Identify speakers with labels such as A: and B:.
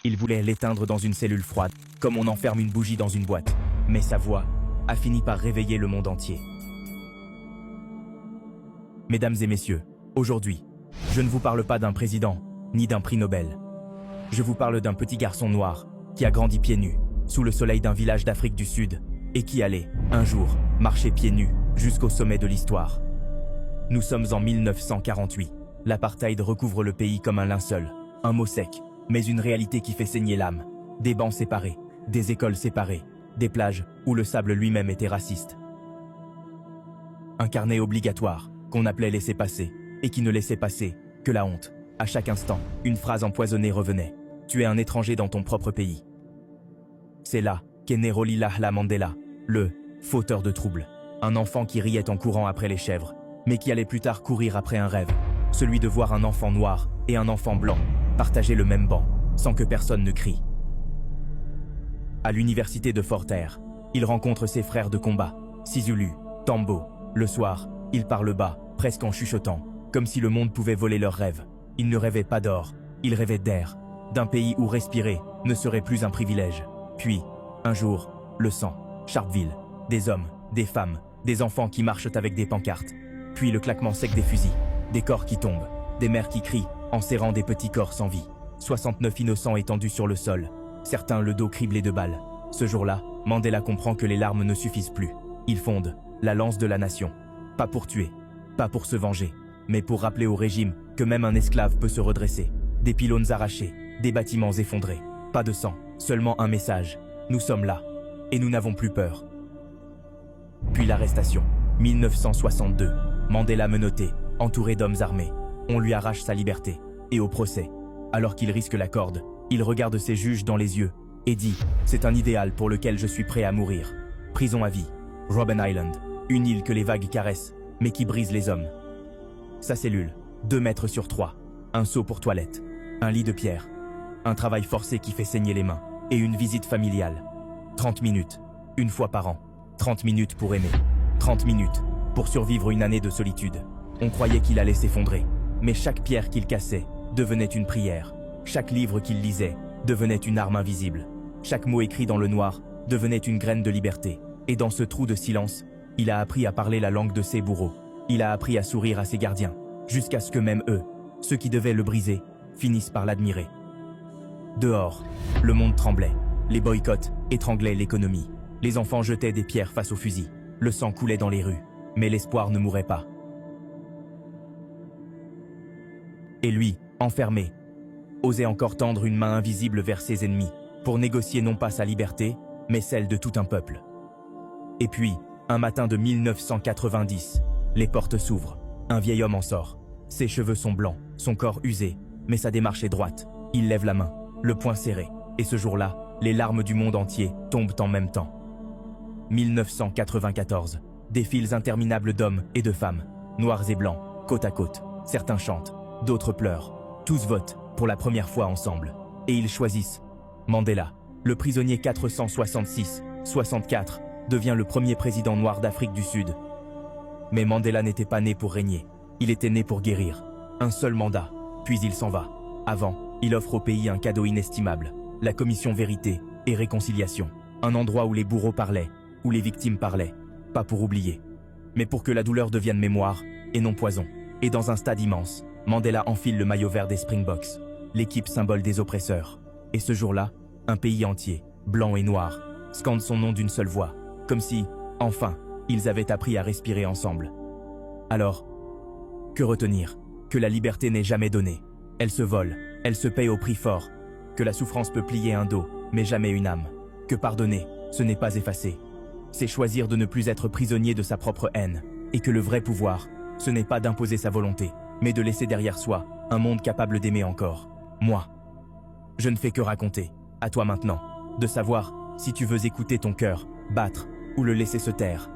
A: Il voulait l'éteindre dans une cellule froide, comme on enferme une bougie dans une boîte. Mais sa voix a fini par réveiller le monde entier. Mesdames et messieurs, aujourd'hui, je ne vous parle pas d'un président, ni d'un prix Nobel. Je vous parle d'un petit garçon noir, qui a grandi pieds nus, sous le soleil d'un village d'Afrique du Sud, et qui allait, un jour, marcher pieds nus, jusqu'au sommet de l'histoire. Nous sommes en 1948. L'apartheid recouvre le pays comme un linceul, un mot sec, mais une réalité qui fait saigner l'âme. Des bancs séparés, des écoles séparées, des plages où le sable lui-même était raciste. Un carnet obligatoire, qu'on appelait laisser-passer, et qui ne laissait passer que la honte. À chaque instant, une phrase empoisonnée revenait. Tu es un étranger dans ton propre pays. C'est là qu'est né Rolihlahla Mandela, le fauteur de troubles. Un enfant qui riait en courant après les chèvres, mais qui allait plus tard courir après un rêve. Celui de voir un enfant noir et un enfant blanc partager le même banc, sans que personne ne crie. À l'université de Fort Hare, il rencontre ses frères de combat, Sisulu, Tambo. Le soir, ils parlent bas, presque en chuchotant, comme si le monde pouvait voler leurs rêves. Ils ne rêvaient pas d'or, ils rêvaient d'air, d'un pays où respirer ne serait plus un privilège. Puis, un jour, le sang, Sharpeville, des hommes, des femmes, des enfants qui marchent avec des pancartes. Puis le claquement sec des fusils, des corps qui tombent, des mères qui crient, en serrant des petits corps sans vie. 69 innocents étendus sur le sol, certains le dos criblé de balles. Ce jour-là, Mandela comprend que les larmes ne suffisent plus. Il fonde la lance de la nation. Pas pour tuer, pas pour se venger, mais pour rappeler au régime que même un esclave peut se redresser. Des pylônes arrachés, des bâtiments effondrés. Pas de sang, seulement un message. Nous sommes là, et nous n'avons plus peur. Puis l'arrestation. 1962. Mandela menotté, entouré d'hommes armés. On lui arrache sa liberté. Et au procès, alors qu'il risque la corde, il regarde ses juges dans les yeux et dit « C'est un idéal pour lequel je suis prêt à mourir. Prison à vie. Robben Island. Une île que les vagues caressent, mais qui brise les hommes. Sa cellule, 2 mètres sur 3. Un seau pour toilette. Un lit de pierre. Un travail forcé qui fait saigner les mains. Et une visite familiale. 30 minutes. Une fois par an. 30 minutes pour aimer. 30 minutes pour survivre une année de solitude. On croyait qu'il allait s'effondrer. Mais chaque pierre qu'il cassait devenait une prière. Chaque livre qu'il lisait devenait une arme invisible. Chaque mot écrit dans le noir devenait une graine de liberté. Et dans ce trou de silence, il a appris à parler la langue de ses bourreaux. Il a appris à sourire à ses gardiens, jusqu'à ce que même eux, ceux qui devaient le briser, finissent par l'admirer. Dehors, le monde tremblait. Les boycotts étranglaient l'économie. Les enfants jetaient des pierres face aux fusils. Le sang coulait dans les rues. Mais l'espoir ne mourait pas. Et lui, enfermé, osait encore tendre une main invisible vers ses ennemis, pour négocier non pas sa liberté, mais celle de tout un peuple. Et puis, un matin de 1990, les portes s'ouvrent. Un vieil homme en sort. Ses cheveux sont blancs, son corps usé, mais sa démarche est droite. Il lève la main, le poing serré. Et ce jour-là, les larmes du monde entier tombent en même temps. 1994. Des files interminables d'hommes et de femmes, noirs et blancs, côte à côte. Certains chantent, d'autres pleurent. Tous votent, pour la première fois ensemble. Et ils choisissent Mandela. Le prisonnier 466-64 devient le premier président noir d'Afrique du Sud. Mais Mandela n'était pas né pour régner. Il était né pour guérir. Un seul mandat, puis il s'en va. Avant, il offre au pays un cadeau inestimable. La commission Vérité et Réconciliation. Un endroit où les bourreaux parlaient, où les victimes parlaient. Pas pour oublier, mais pour que la douleur devienne mémoire, et non poison. Et dans un stade immense, Mandela enfile le maillot vert des Springboks, l'équipe symbole des oppresseurs. Et ce jour-là, un pays entier, blanc et noir, scande son nom d'une seule voix, comme si, enfin, ils avaient appris à respirer ensemble. Alors, que retenir? Que la liberté n'est jamais donnée. Elle se vole, elle se paye au prix fort. Que la souffrance peut plier un dos, mais jamais une âme. Que pardonner, ce n'est pas effacer. C'est choisir de ne plus être prisonnier de sa propre haine. Et que le vrai pouvoir, ce n'est pas d'imposer sa volonté, mais de laisser derrière soi un monde capable d'aimer encore. Moi, je ne fais que raconter, à toi maintenant, de savoir si tu veux écouter ton cœur battre ou le laisser se taire.